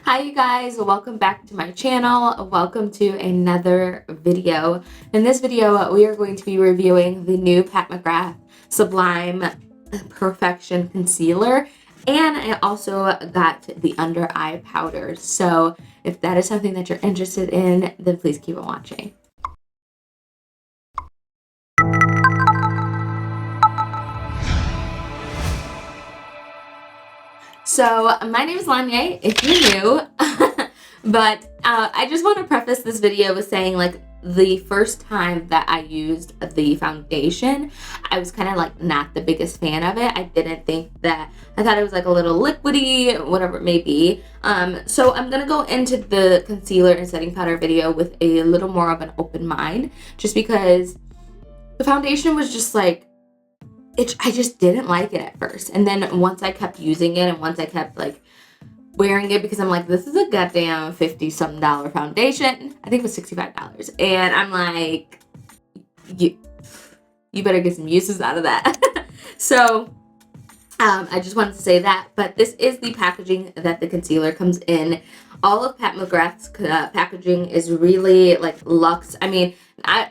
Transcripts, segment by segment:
Hi you guys, welcome back to my channel. Welcome to another video. In this video, we are going to be reviewing the new Pat McGrath Sublime Perfection Concealer, and I also got the under eye powder. So if that is something that you're interested in, then please keep on watching. So my name is Lonyea, if you're new, but I just want to preface this video with saying, like, the first time that I used the foundation, I was kind of like not the biggest fan of it. I didn't think that, I thought it was like a little liquidy, whatever it may be. So I'm going to go into the concealer and setting powder video with a little more of an open mind, just because the foundation was just like, I just didn't like it at first. And then once I kept using it and once I kept like wearing it, because I'm like, this is a goddamn $50-something foundation. I think it was $65. And I'm like, you better get some uses out of that. So I just wanted to say that. But this is the packaging that the concealer comes in. All of Pat McGrath's packaging is really like luxe. I mean, I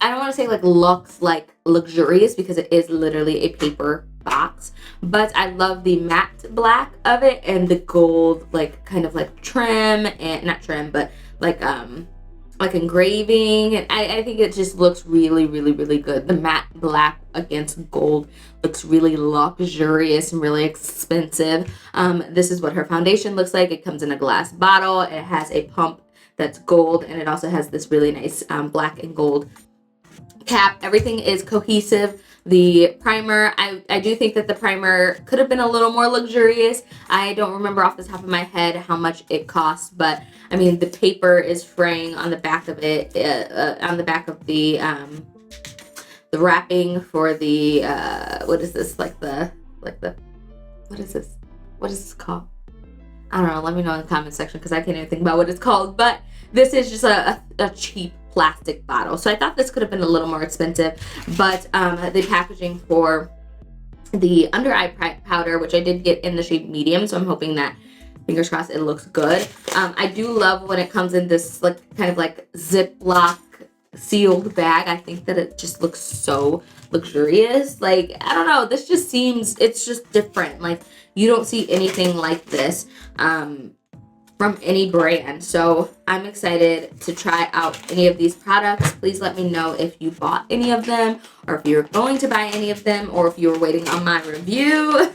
don't want to say like looks like luxurious, because it is literally a paper box, but I love the matte black of it and the gold, like kind of like trim, and not trim, but like engraving. And I think it just looks really, really, really good. The matte black against gold looks really luxurious and really expensive. This is what her foundation looks like. It comes in a glass bottle. It has a pump that's gold, and it also has this really nice black and gold cap. Everything is cohesive. The primer, I do think that the primer could have been a little more luxurious. I don't remember off the top of my head how much it cost, but I mean, the paper is fraying on the back of it, on the back of the wrapping for the what is this, what is this called? I don't know, let me know in the comment section, because I can't even think about what it's called. But this is just a cheap plastic bottle. So I thought this could have been a little more expensive, but the packaging for the under eye powder, which I did get in the shade medium, so I'm hoping that, fingers crossed, it looks good. I do love when it comes in this like kind of like Ziploc sealed bag. I think that it just looks so luxurious. Like, I don't know, this just seems, it's just different. Like, you don't see anything like this from any brand. So I'm excited to try out any of these products. Please let me know if you bought any of them, or if you're going to buy any of them, or if you were waiting on my review.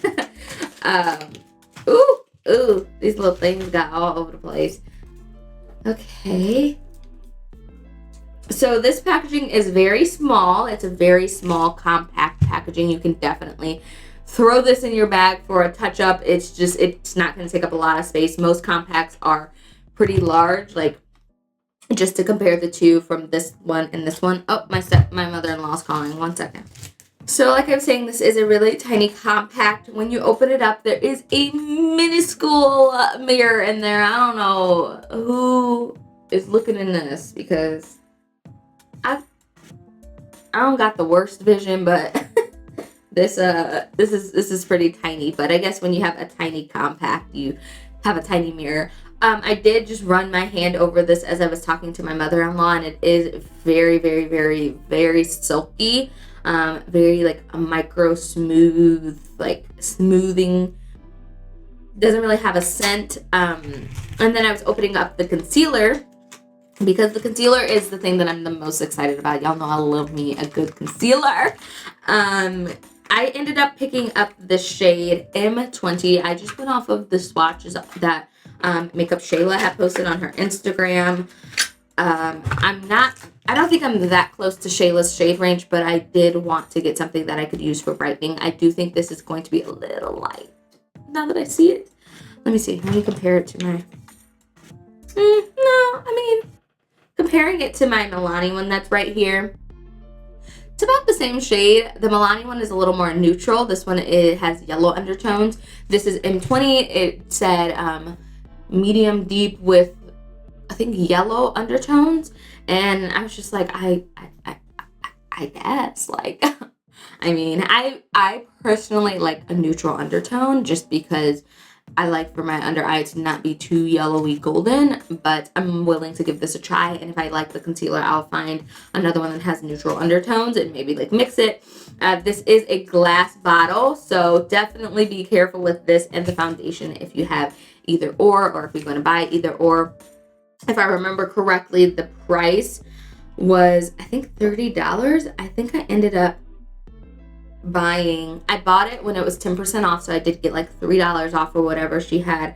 Ooh, these little things got all over the place. Okay. So this packaging is very small. It's a very small, compact packaging. You can definitely throw this in your bag for a touch-up. It's not going to take up a lot of space. Most compacts are pretty large, like, just to compare the two from this one and this one. Oh, my mother-in-law's calling. 1 second. So like I was saying, this is a really tiny compact. When you open it up, there is a minuscule mirror in there. I don't know who is looking in this, because I don't got the worst vision, but this is pretty tiny. But I guess when you have a tiny compact, you have a tiny mirror. I did just run my hand over this as I was talking to my mother-in-law, and it is very, very, very, very silky. Very like a micro smooth, like smoothing. Doesn't really have a scent. And then I was opening up the concealer, because the concealer is the thing that I'm the most excited about. Y'all know I love me a good concealer. I ended up picking up the shade M20. I just went off of the swatches that Makeup Shayla had posted on her Instagram. I don't think I'm that close to Shayla's shade range, but I did want to get something that I could use for brightening. I do think this is going to be a little light, now that I see it. Let me see. Let me compare it to my... No, I mean, comparing it to my Milani one that's right here, it's about the same shade. The Milani one is a little more neutral. This one, it has yellow undertones. This is M20. It said medium deep with, I think, yellow undertones. And I was just like, I guess, like, I mean, I personally like a neutral undertone, just because I like for my under eye to not be too yellowy golden, but I'm willing to give this a try. And if I like the concealer, I'll find another one that has neutral undertones and maybe like mix it. This is a glass bottle, so definitely be careful with this and the foundation if you have either or if you're going to buy either or. If I remember correctly, the price was, I think, $30. I think I ended up I bought it when it was 10% off, so I did get like $3 off or whatever she had.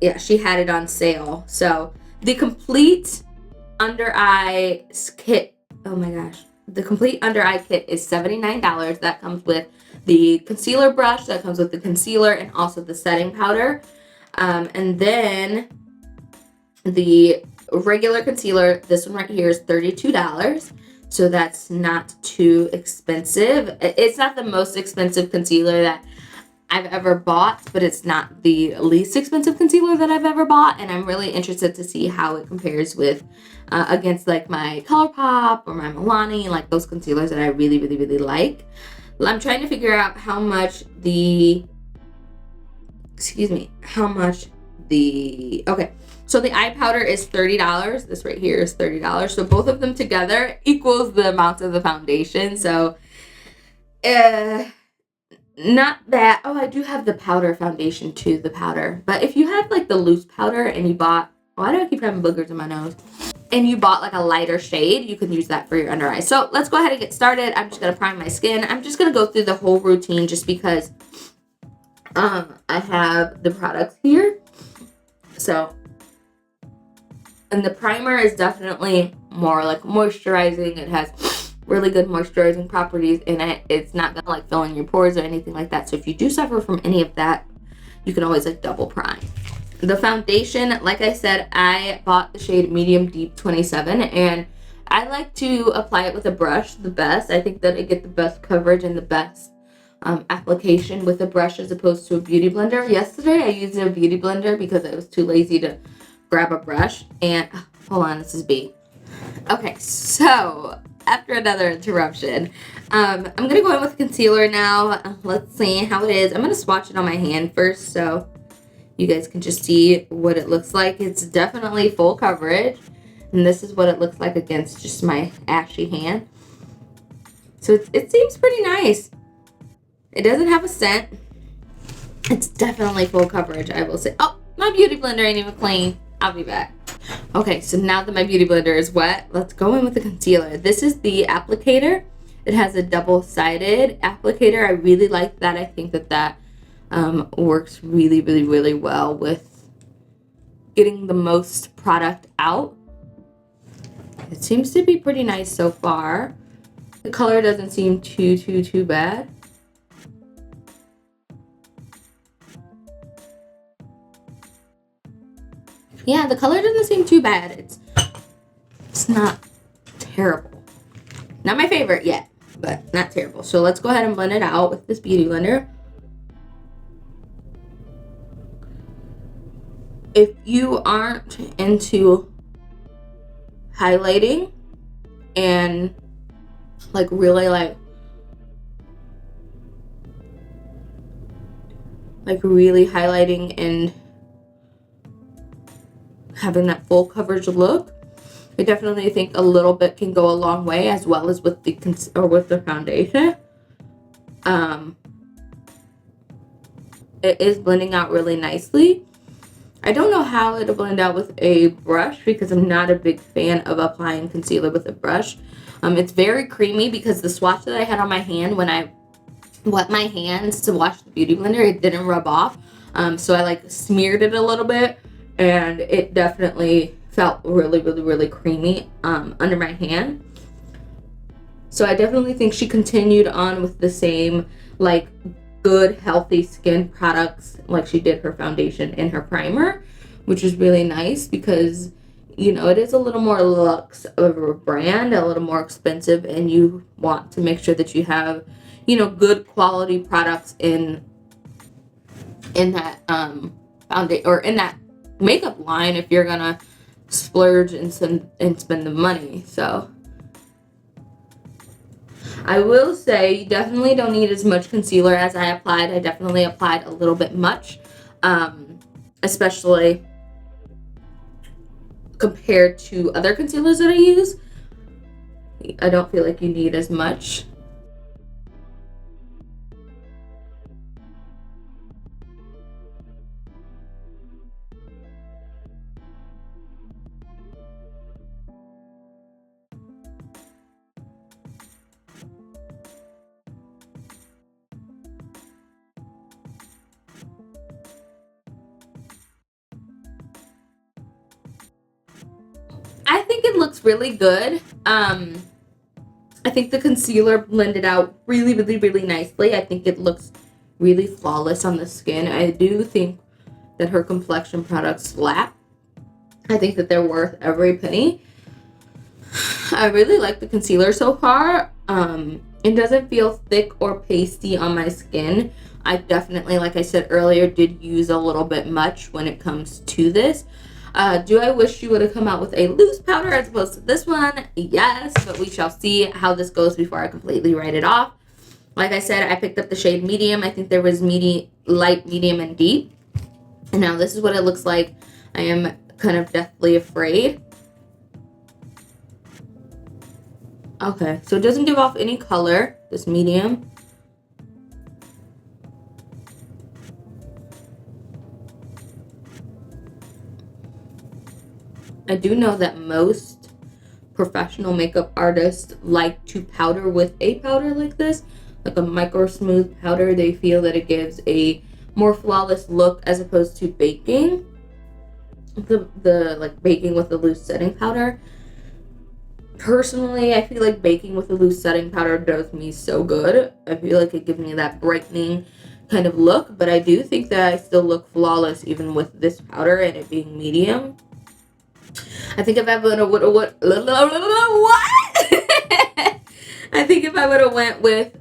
Yeah, she had it on sale. So the complete under eye kit, oh my gosh, the complete under eye kit is $79. That comes with the concealer brush, that comes with the concealer, and also the setting powder. And then the regular concealer, this one right here, is $32. So that's not too expensive. It's not the most expensive concealer that I've ever bought, but it's not the least expensive concealer that I've ever bought. And I'm really interested to see how it compares with against like my ColourPop or my Milani, like those concealers that I really, really, really like. I'm trying to figure out how much okay. So the eye powder is $30. This right here is $30. So both of them together equals the amount of the foundation. So, not bad. Oh, I do have the powder foundation too, the powder. But if you have like the loose powder and you bought, why do I keep having boogers in my nose? And you bought like a lighter shade, you can use that for your under eye. So let's go ahead and get started. I'm just going to prime my skin. I'm just going to go through the whole routine just because I have the products here. So, and the primer is definitely more like moisturizing. It has really good moisturizing properties in it. It's not gonna like fill in your pores or anything like that. So if you do suffer from any of that, you can always like double prime. The foundation, like I said, I bought the shade Medium Deep 27, and I like to apply it with a brush the best. I think that I get the best coverage and the best application with a brush as opposed to a beauty blender. Yesterday I used a beauty blender because I was too lazy to grab a brush. And hold on, this is B. Okay, so after another interruption, I'm gonna go in with concealer now. Let's see how it is. I'm gonna swatch it on my hand first so you guys can just see what it looks like. It's definitely full coverage, and this is what it looks like against just my ashy hand. So it seems pretty nice. It doesn't have a scent. It's definitely full coverage, I will say. Oh, my beauty blender ain't even clean. I'll be back. Okay, so now that my beauty blender is wet, let's go in with the concealer. This is the applicator. It has a double-sided applicator. I really like that. I think that works really, really, really well with getting the most product out. It seems to be pretty nice so far. The color doesn't seem too bad. Yeah, the color doesn't seem too bad. It's not terrible. Not my favorite yet, but not terrible. So let's go ahead and blend it out with this beauty blender. If you aren't into highlighting and like really like really highlighting and having that full coverage look, I definitely think a little bit can go a long way, as well as with the foundation. It is blending out really nicely. I don't know how it'll blend out with a brush because I'm not a big fan of applying concealer with a brush. It's very creamy because the swatch that I had on my hand when I wet my hands to wash the beauty blender, it didn't rub off. So I like smeared it a little bit, and it definitely felt really, really, really creamy under my hand. So I definitely think she continued on with the same like good, healthy skin products like she did her foundation and her primer, which is really nice because, you know, it is a little more luxe of a brand, a little more expensive, and you want to make sure that you have, you know, good quality products in that foundation or in that makeup line if you're gonna splurge and spend the money. So I will say you definitely don't need as much concealer as I applied. I definitely applied a little bit much, especially compared to other concealers that I use. I don't feel like you need as much. I think it looks really good. I think the concealer blended out really, really, really nicely. I think it looks really flawless on the skin. I do think that her complexion products slap. I think that they're worth every penny. I really like the concealer so far. It doesn't feel thick or pasty on my skin. I definitely, like I said earlier, did use a little bit much when it comes to this. Do I wish you would have come out with a loose powder as opposed to this one? Yes, but we shall see how this goes before I completely write it off. Like I said, I picked up the shade medium. I think there was light, medium, and deep. And now this is what it looks like. I am kind of deathly afraid. Okay, so it doesn't give off any color, this medium. I do know that most professional makeup artists like to powder with a powder like this, like a micro smooth powder. They feel that it gives a more flawless look as opposed to baking. The like baking with a loose setting powder. Personally, I feel like baking with a loose setting powder does me so good. I feel like it gives me that brightening kind of look, but I do think that I still look flawless even with this powder and it being medium. I think if I would have what? I think if I would have went with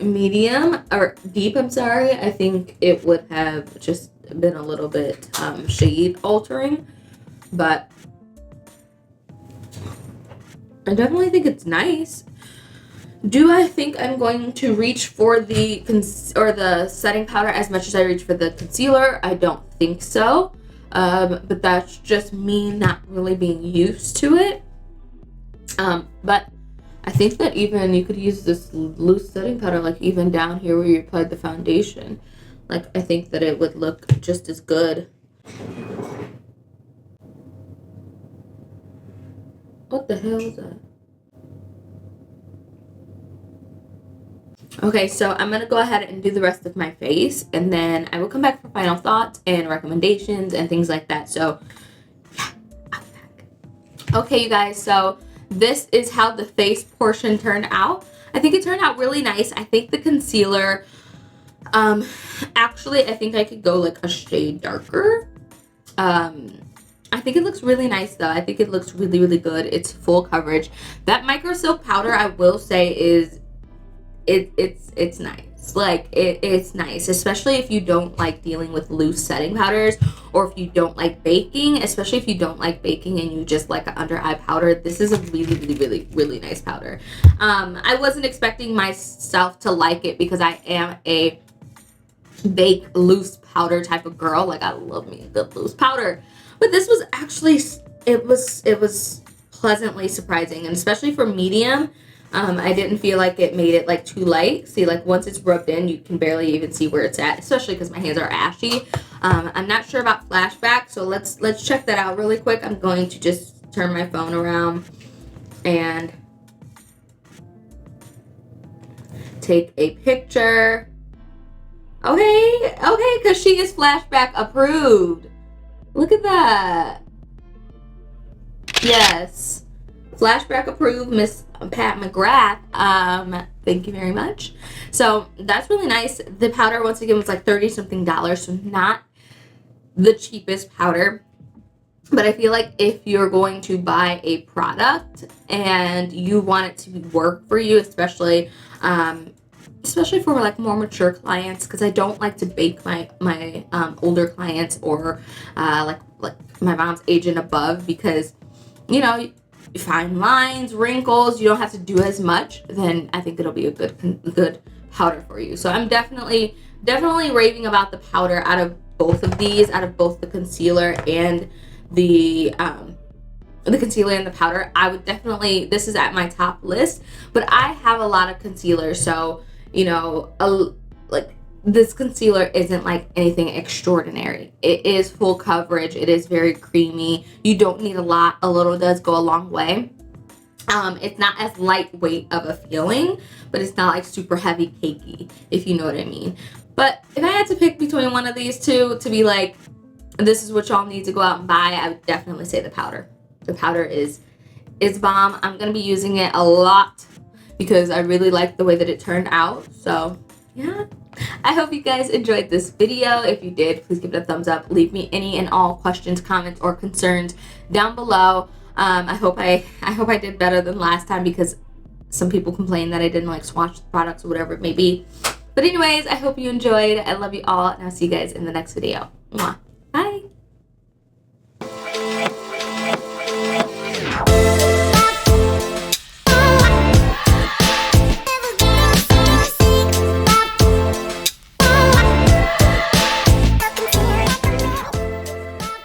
medium or deep, I'm sorry, I think it would have just been a little bit shade altering, but I definitely think it's nice. Do I think I'm going to reach for the setting powder as much as I reach for the concealer? I don't think so. But that's just me not really being used to it. But I think that even you could use this loose setting powder, like even down here where you applied the foundation. Like, I think that it would look just as good. What the hell is that? Okay, so I'm going to go ahead and do the rest of my face, and then I will come back for final thoughts and recommendations and things like that. So, yeah, I'll be back. Okay, you guys, so this is how the face portion turned out. I think it turned out really nice. I think the concealer, actually, I think I could go like a shade darker. I think it looks really nice though. I think it looks really, really good. It's full coverage. That micro silk powder, I will say, is it's nice. Like it's nice, especially if you don't like dealing with loose setting powders, or if you don't like baking, especially if you don't like baking and you just like an under eye powder. This is a really, really, really, really nice powder. I wasn't expecting myself to like it because I am a bake loose powder type of girl. Like, I love me a good loose powder, but this was actually, it was pleasantly surprising, and especially for medium. I didn't feel like it made it like too light. See, like once it's rubbed in, you can barely even see where it's at, especially because my hands are ashy. I'm not sure about flashback, so let's check that out really quick. I'm going to just turn my phone around and take a picture. Okay, because she is flashback approved. Look at that. Yes. Flashback approved, Miss Pat McGrath. Thank you very much. So that's really nice. The powder, once again, was like $30-something, so not the cheapest powder. But I feel like if you're going to buy a product and you want it to work for you, especially for like more mature clients, because I don't like to bake my older clients or like my mom's age and above, because you know, fine lines, wrinkles, you don't have to do as much, then I think it'll be a good powder for you. So I'm definitely raving about the powder out of both of these, out of both the concealer and the concealer and the powder. I would definitely, this is at my top list, but I have a lot of concealer, so you know, like this concealer isn't like anything extraordinary. It is full coverage. It is very creamy. You don't need a lot. A little does go a long way. It's not as lightweight of a feeling, but it's not like super heavy cakey, if you know what I mean. But if I had to pick between one of these two to be like, this is what y'all need to go out and buy, I would definitely say the powder. The powder is bomb. I'm gonna be using it a lot because I really like the way that it turned out. So yeah, I hope you guys enjoyed this video. If you did, please give it a thumbs up. Leave me any and all questions, comments, or concerns down below. I hope I did better than last time because some people complained that I didn't like swatch the products or whatever it may be. But anyways, I hope you enjoyed. I love you all, and I'll see you guys in the next video. Mwah.